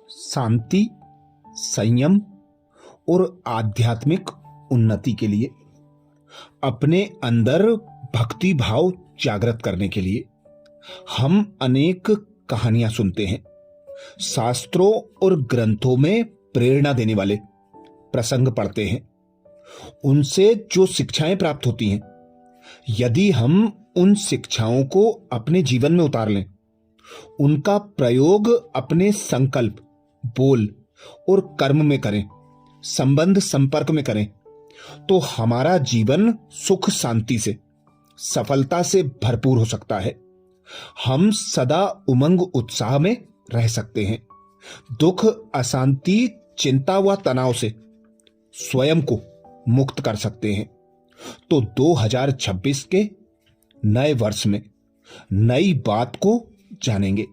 शांति, संयम और आध्यात्मिक उन्नति के लिए, अपने अंदर भक्ति भाव जागृत करने के लिए हम अनेक कहानियां सुनते हैं। शास्त्रों और ग्रंथों में प्रेरणा देने वाले प्रसंग पढ़ते हैं। उनसे जो शिक्षाएं प्राप्त होती हैं, यदि हम उन शिक्षाओं को अपने जीवन में उतार लें, उनका प्रयोग अपने संकल्प, बोल और कर्म में करें, संबंध संपर्क में करें, तो हमारा जीवन सुख शांति से, सफलता से भरपूर हो सकता है। हम सदा उमंग उत्साह में रह सकते हैं। दुख, अशांति, चिंता व तनाव से स्वयं को मुक्त कर सकते हैं। तो 2026 के नए वर्ष में नई बात को जानेंगे।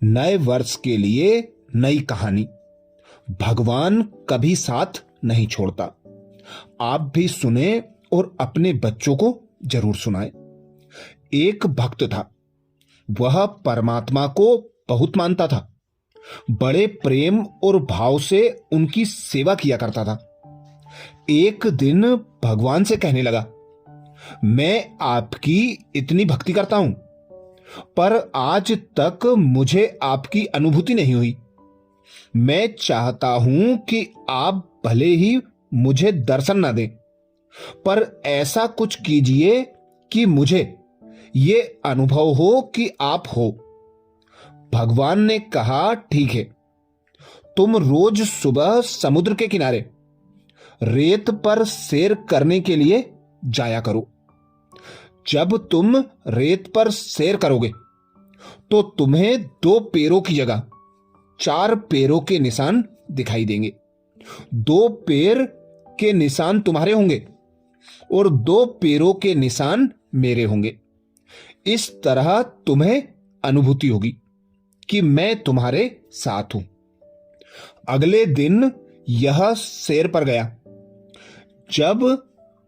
नए वर्ष के लिए नई कहानी। भगवान कभी साथ नहीं छोड़ता। आप भी सुने और अपने बच्चों को जरूर सुनाएं। एक भक्त था। वह परमात्मा को बहुत मानता था। बड़े प्रेम और भाव से उनकी सेवा किया करता था। एक दिन भगवान से कहने लगा, मैं आपकी इतनी भक्ति करता हूं, पर आज तक मुझे आपकी अनुभूति नहीं हुई। मैं चाहता हूं कि आप भले ही मुझे दर्शन ना दें, पर ऐसा कुछ कीजिए कि मुझे ये अनुभव हो कि आप हो। भगवान ने कहा, ठीक है, तुम रोज सुबह समुद्र के किनारे रेत पर सैर करने के लिए जाया करो। जब तुम रेत पर सैर करोगे तो तुम्हें 2 पैरों की जगह 4 पैरों के निशान दिखाई देंगे। 2 पैर के निशान तुम्हारे होंगे और 2 पैरों के निशान मेरे होंगे। इस तरह तुम्हें अनुभूति होगी कि मैं तुम्हारे साथ हूं। अगले दिन यह सैर पर गया। जब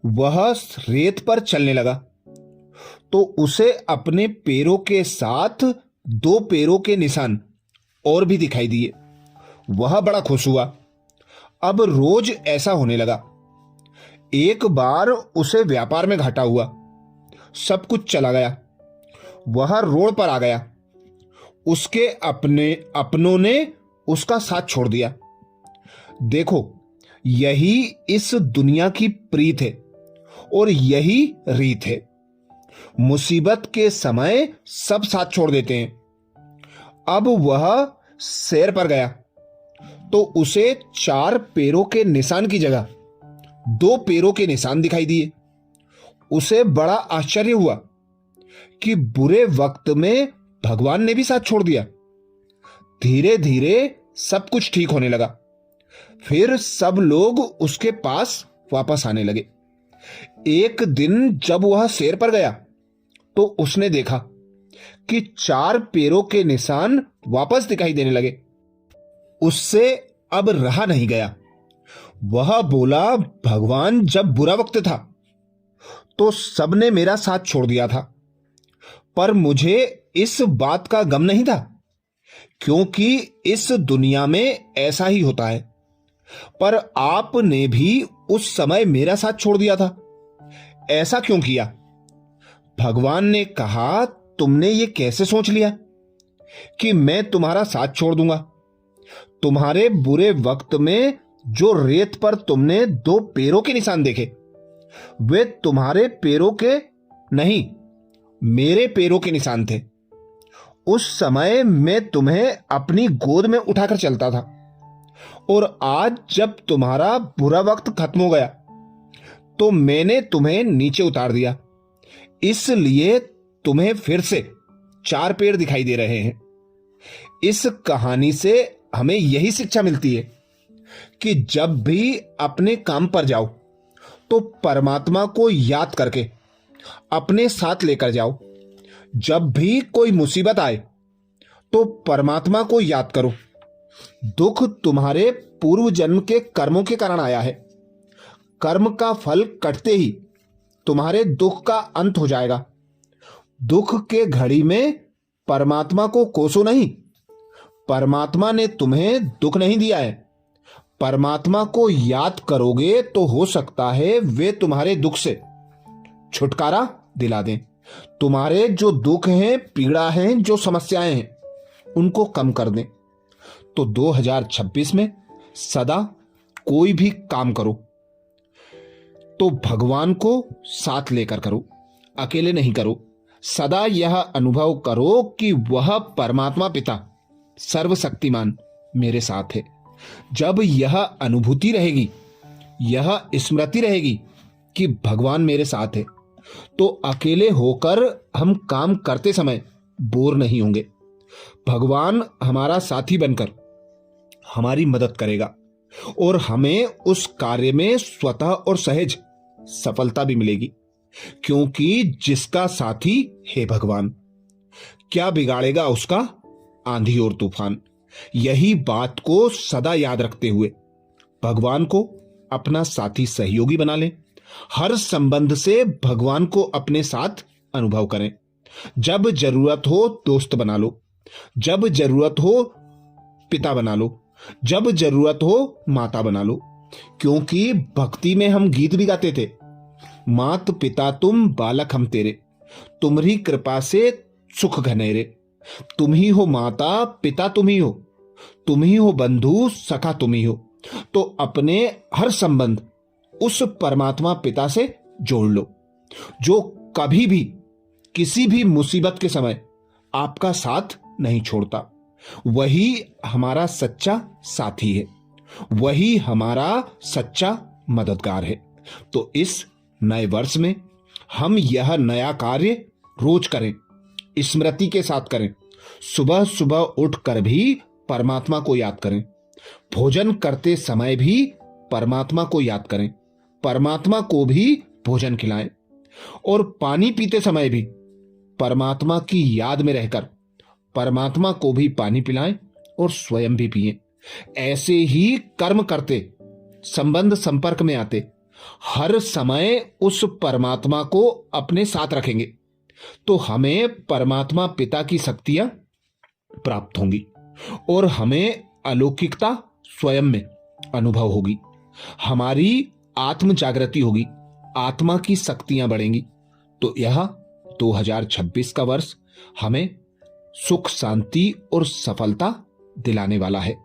वह रेत पर चलने लगा तो उसे अपने पैरों के साथ 2 पैरों के निशान और भी दिखाई दिए। वह बड़ा खुश हुआ। अब रोज ऐसा होने लगा। एक बार उसे व्यापार में घाटा हुआ। सब कुछ चला गया। वह रोड पर आ गया। उसके अपनों ने उसका साथ छोड़ दिया। देखो, यही इस दुनिया की प्रीत है और यही रीत है। मुसीबत के समय सब साथ छोड़ देते हैं। अब वह सैर पर गया तो उसे 4 पैरों के निशान की जगह 2 पैरों के निशान दिखाई दिए। उसे बड़ा आश्चर्य हुआ कि बुरे वक्त में भगवान ने भी साथ छोड़ दिया। धीरे धीरे सब कुछ ठीक होने लगा। फिर सब लोग उसके पास वापस आने लगे। एक दिन जब वह सैर पर गया तो उसने देखा कि 4 पैरों के निशान वापस दिखाई देने लगे। उससे अब रहा नहीं गया। वह बोला, भगवान, जब बुरा वक्त था तो सबने मेरा साथ छोड़ दिया था, पर मुझे इस बात का गम नहीं था, क्योंकि इस दुनिया में ऐसा ही होता है। पर आपने भी उस समय मेरा साथ छोड़ दिया था। ऐसा क्यों किया? भगवान ने कहा, तुमने ये कैसे सोच लिया कि मैं तुम्हारा साथ छोड़ दूंगा? तुम्हारे बुरे वक्त में जो रेत पर तुमने 2 पैरों के निशान देखे, वे तुम्हारे पैरों के नहीं, मेरे पैरों के निशान थे। उस समय मैं तुम्हें अपनी गोद में उठाकर चलता था, और आज जब तुम्हारा बुरा वक्त खत्म हो गया तो मैंने तुम्हें नीचे उतार दिया। इसलिए तुम्हें फिर से 4 पैर दिखाई दे रहे हैं। इस कहानी से हमें यही शिक्षा मिलती है कि जब भी अपने काम पर जाओ तो परमात्मा को याद करके अपने साथ लेकर जाओ। जब भी कोई मुसीबत आए तो परमात्मा को याद करो। दुख तुम्हारे पूर्व जन्म के कर्मों के कारण आया है। कर्म का फल कटते ही तुम्हारे दुख का अंत हो जाएगा। दुख के घड़ी में परमात्मा को कोसो नहीं, परमात्मा ने तुम्हें दुख नहीं दिया है। परमात्मा को याद करोगे तो हो सकता है वे तुम्हारे दुख से छुटकारा दिला दें, तुम्हारे जो दुख हैं, पीड़ा हैं, जो समस्याएं हैं, उनको कम कर दें। तो 2026 में सदा कोई भी काम करो तो भगवान को साथ लेकर करो, अकेले नहीं करो। सदा यह अनुभव करो कि वह परमात्मा पिता सर्वशक्तिमान मेरे साथ है। जब यह अनुभूति रहेगी, यह स्मृति रहेगी कि भगवान मेरे साथ है, तो अकेले होकर हम काम करते समय बोर नहीं होंगे। भगवान हमारा साथी बनकर हमारी मदद करेगा और हमें उस कार्य में स्वतः और सहज सफलता भी मिलेगी, क्योंकि जिसका साथी है भगवान, क्या बिगाड़ेगा उसका आंधी और तूफान। यही बात को सदा याद रखते हुए भगवान को अपना साथी सहयोगी बना लें। हर संबंध से भगवान को अपने साथ अनुभव करें। जब जरूरत हो दोस्त बना लो, जब जरूरत हो पिता बना लो, जब जरूरत हो माता बना लो। क्योंकि भक्ति में हम गीत भी गाते थे, मात पिता तुम बालक हम तेरे, तुम्हारी कृपा से सुख घनेरे। तुम ही हो माता पिता, तुम ही हो बंधु सखा, तुम ही हो। तो अपने हर संबंध उस परमात्मा पिता से जोड़ लो, जो कभी भी किसी भी मुसीबत के समय आपका साथ नहीं छोड़ता। वही हमारा सच्चा साथी है, वही हमारा सच्चा मददगार है। तो इस नए वर्ष में हम यह नया कार्य रोज करें, स्मृति के साथ करें। सुबह सुबह उठकर भी परमात्मा को याद करें, भोजन करते समय भी परमात्मा को याद करें, परमात्मा को भी भोजन खिलाएं, और पानी पीते समय भी परमात्मा की याद में रहकर परमात्मा को भी पानी पिलाएं और स्वयं भी पिएं। ऐसे ही कर्म करते, संबंध संपर्क में आते, हर समय उस परमात्मा को अपने साथ रखेंगे तो हमें परमात्मा पिता की शक्तियां प्राप्त होंगी और हमें अलौकिकता स्वयं में अनुभव होगी। हमारी आत्म जागृति होगी, आत्मा की शक्तियां बढ़ेंगी। तो यह 2026 का वर्ष हमें सुख, शांति और सफलता दिलाने वाला है।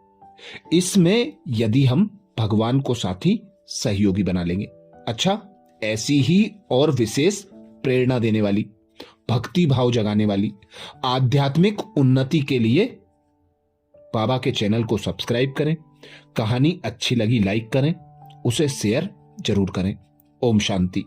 इसमें यदि हम भगवान को साथी सहयोगी बना लेंगे। अच्छा, ऐसी ही और विशेष प्रेरणा देने वाली, भक्ति भाव जगाने वाली, आध्यात्मिक उन्नति के लिए बाबा के चैनल को सब्सक्राइब करें। कहानी अच्छी लगी लाइक करें, उसे शेयर जरूर करें। ओम शांति।